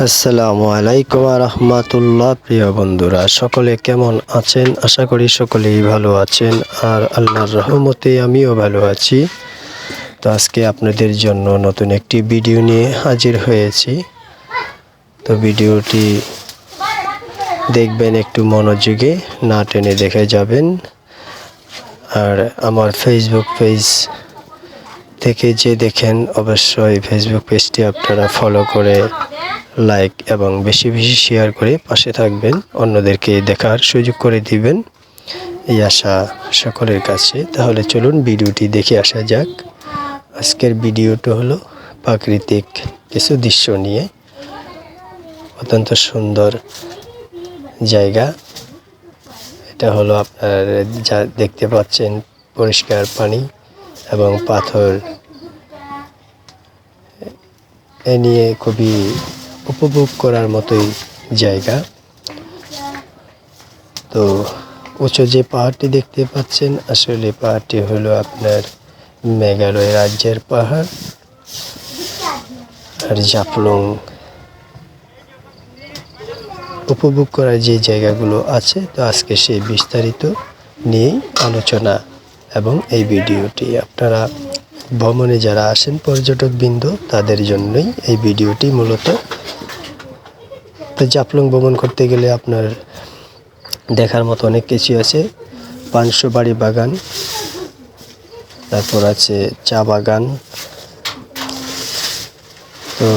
আসসালামু আলাইকুম রহমতুল্লাহ। প্রিয় বন্ধুরা, সকলে কেমন আছেন? আশা করি সকলেই ভালো আছেন, আর আল্লাহর রহমতে আমিও ভালো আছি। তো আজকে আপনাদের জন্য নতুন একটি ভিডিও নিয়ে হাজির হয়েছি। তো ভিডিওটি দেখবেন একটু মনোযোগে, না টেনে দেখে যাবেন। আর আমার ফেসবুক পেজ থেকে যে দেখেন, অবশ্যই ফেসবুক পেজটি আপনারা ফলো করে লাইক এবং বেশি বেশি শেয়ার করে পাশে থাকবেন, অন্যদেরকে দেখার সুযোগ করে দিবেন, এই আশা সকলের কাছে। তাহলে চলুন ভিডিওটি দেখে আসা যাক। আজকের ভিডিওটা হলো প্রাকৃতিক কিছু দৃশ্য নিয়ে। অত্যন্ত সুন্দর জায়গা। এটা হলো আপনার যা দেখতে পাচ্ছেন, পরিষ্কার পানি এবং পাথর। এ নিয়ে খুবই উপভোগ করার মতোই জায়গা। তো উঁচু যে পাহাড়টি দেখতে পাচ্ছেন, আসলে পাহাড়টি হলো আপনার মেঘালয় রাজ্যের পাহাড়, আর জাফলং উপভোগ করার যে জায়গাগুলো আছে, তো আজকে সেই বিস্তারিত নিয়েই আলোচনা এবং এই ভিডিওটি। আপনারা ভ্রমণে যারা আসেন পর্যটকবৃন্দ, তাদের জন্যই এই ভিডিওটি মূলত। তো জাফলং ভ্রমণ করতে গেলে আপনার দেখার মতো অনেক কিছু আছে। পানসুপারি বাগান, তারপর আছে চা বাগান। তো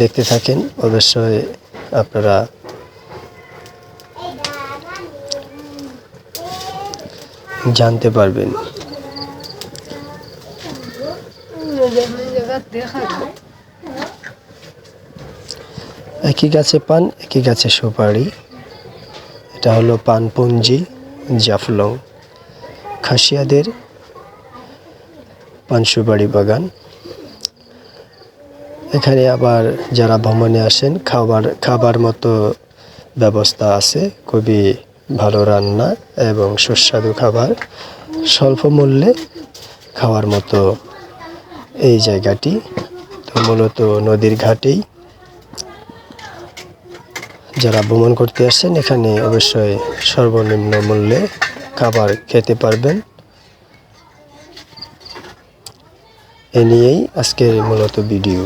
দেখতে থাকেন, অবশ্যই আপনারা জানতে পারবেন। একই গাছে পান, একই গাছে সুপারি। এটা হলো পানপুঞ্জি জাফলং, খাসিয়াদের পানসুপারি বাগান। এখানে আবার যারা ভ্রমণে আসেন, খাবার মতো ব্যবস্থা আছে। খুবই ভালো রান্না এবং সুস্বাদু খাবার, স্বল্প মূল্যে খাওয়ার মতো এই জায়গাটি। তো মূলত নদীর ঘাটেই যারা ভ্রমণ করতে আসছেন, এখানে অবশ্যই সর্বনিম্ন মূল্যে খাবার খেতে পারবেন। এ নিয়েই আজকের মূলত ভিডিও।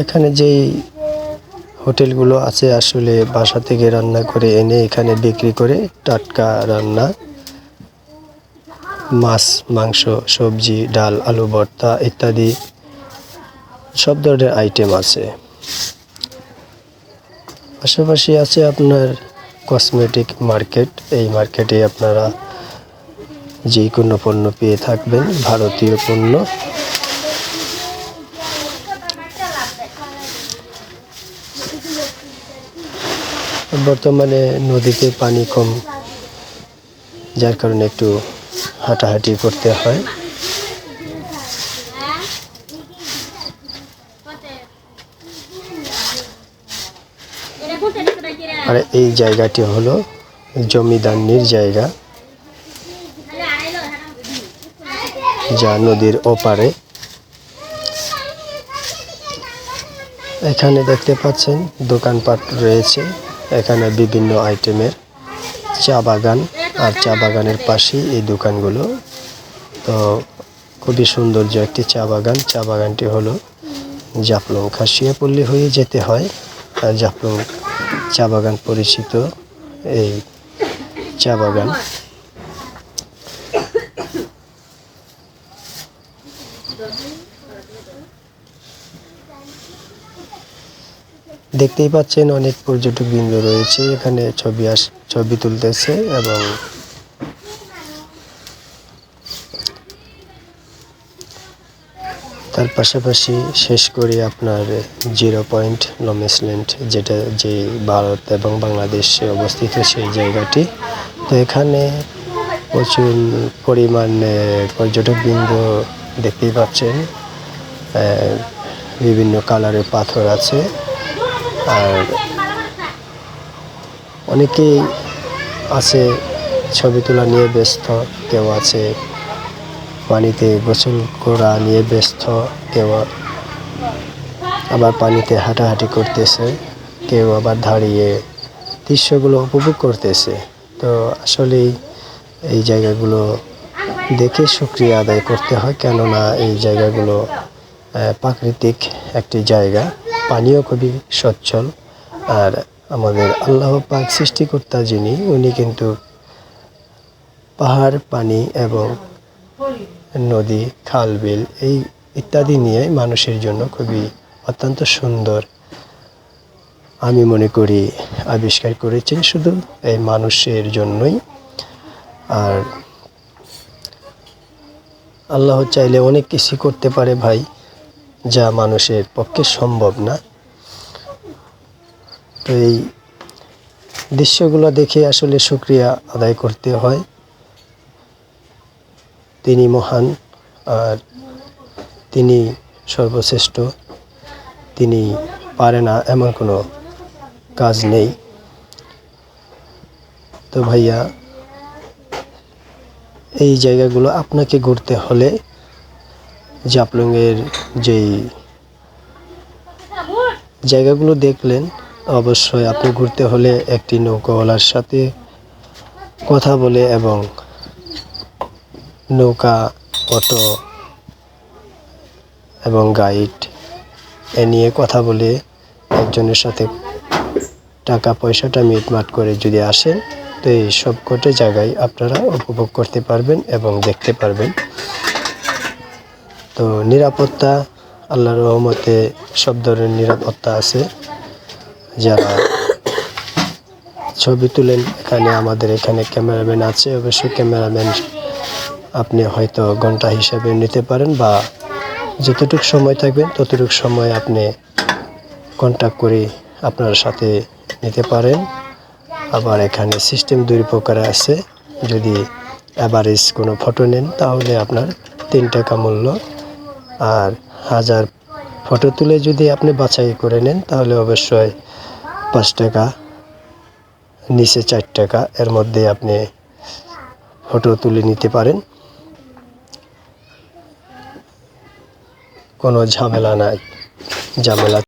এখানে যেই হোটেলগুলো আছে, আসলে বাসা থেকে রান্না করে এনে এখানে বিক্রি করে। টাটকা রান্না, মাছ, মাংস, সবজি, ডাল, আলু ভর্তা ইত্যাদি সব ধরনের আইটেম আছে। পাশাপাশি আছে আপনার কসমেটিক মার্কেট। এই মার্কেটে আপনারা যে কোনো পণ্য পেয়ে থাকবেন, ভারতীয় পণ্য। বর্তমানে নদীতে পানি কম, যার কারণে একটু হাঁটাহাঁটি করতে হয়। আর এই জায়গাটি হলো জমিদারনির জায়গা, যা নদীর ওপারে। এখানে দেখতে পাচ্ছেন দোকানপাট রয়েছে। এখানে বিভিন্ন আইটেমের চা বাগান, আর চা বাগানের পাশেই এই দোকানগুলো। তো খুবই সৌন্দর্য একটি চা বাগান। চা বাগানটি হলো জাফলং, খাসিয়াপল্লী হয়ে যেতে হয়। আর জাফলং চা বাগান পরিচিত এই চা বাগান। দেখতেই পাচ্ছেন অনেক পর্যটকবৃন্দ রয়েছে এখানে, ছবি তুলতেছে। এবং তার পাশাপাশি শেষ করি আপনার 0 পয়েন্ট লমেসল্যান্ড, যেটা যে ভারত এবং বাংলাদেশে অবস্থিত সেই জায়গাটি। তো এখানে প্রচুর পরিমাণে পর্যটকবৃন্দ দেখতেই পাচ্ছেন। বিভিন্ন কালারের পাথর আছে, আর অনেকেই আছে ছবি তোলা নিয়ে ব্যস্ত। কেউ আছে পানিতে গোসল করা নিয়ে ব্যস্ত, কেউ আবার পানিতে হাঁটাহাঁটি করতেছে, কেউ আবার দাঁড়িয়ে দৃশ্যগুলো উপভোগ করতেছে। তো আসলেই এই জায়গাগুলো দেখে শুকরিয়া আদায় করতে হয়, কেননা এই জায়গাগুলো প্রাকৃতিক একটি জায়গা, পানিও খুবই সচ্ছল। আর আমাদের আল্লাহ পাক সৃষ্টিকর্তা যিনি, উনি কিন্তু পাহাড়, পানি এবং নদী, খাল, বিল এই ইত্যাদি নিয়ে মানুষের জন্য খুবই অত্যন্ত সুন্দর, আমি মনে করি আবিষ্কার করেছেন শুধু এই মানুষের জন্যই। আর আল্লাহ চাইলে অনেক কিছু করতে পারে ভাই, যা মানুষের পক্ষে সম্ভব না। তো এই দৃশ্যগুলো দেখে আসলে শুকরিয়া আদায় করতে হয়। তিনি মহান, আর তিনি সর্বশ্রেষ্ঠ, তিনি পারে না এমন কোনো কাজ নেই। তো ভাইয়া, এই জায়গাগুলো আপনাকে ঘুরতে হলে জাফলংয়ের যেই জায়গাগুলো দেখলেন, অবশ্যই আপনি ঘুরতে হলে একটি নৌকাওয়ালার সাথে কথা বলে এবং নৌকা, অটো এবং গাইড এ নিয়ে কথা বলে একজনের সাথে টাকা পয়সাটা মিটমাট করে যদি আসেন, তো এই সবকটা জায়গায় আপনারা উপভোগ করতে পারবেন এবং দেখতে পারবেন। তো নিরাপত্তা, আল্লাহর রহমতে সব ধরনের নিরাপত্তা আছে। যারা ছবি তুলেন, আমাদের এখানে ক্যামেরাম্যান আছে, অবশ্যই ক্যামেরাম্যান আপনি হয়তো ঘন্টা হিসাবে নিতে পারেন, বা যতটুকু সময় থাকবেন ততটুকু সময় আপনি কন্ট্যাক্ট করে আপনার সাথে নিতে পারেন। আবার এখানে সিস্টেম 2 প্রকার আছে। যদি অ্যাভারেজ কোনো ফটো নেন তাহলে আপনার 3 টাকা মূল্য, আর 1000 ফটো তুলে যদি আপনি বাছাই করে নেন তাহলে অবশ্যই 5 টাকা, নিচে 4 টাকা, এর মধ্যে আপনি ফটো তুলে নিতে পারেন। কোনো ঝামেলা নাই, ঝামেলা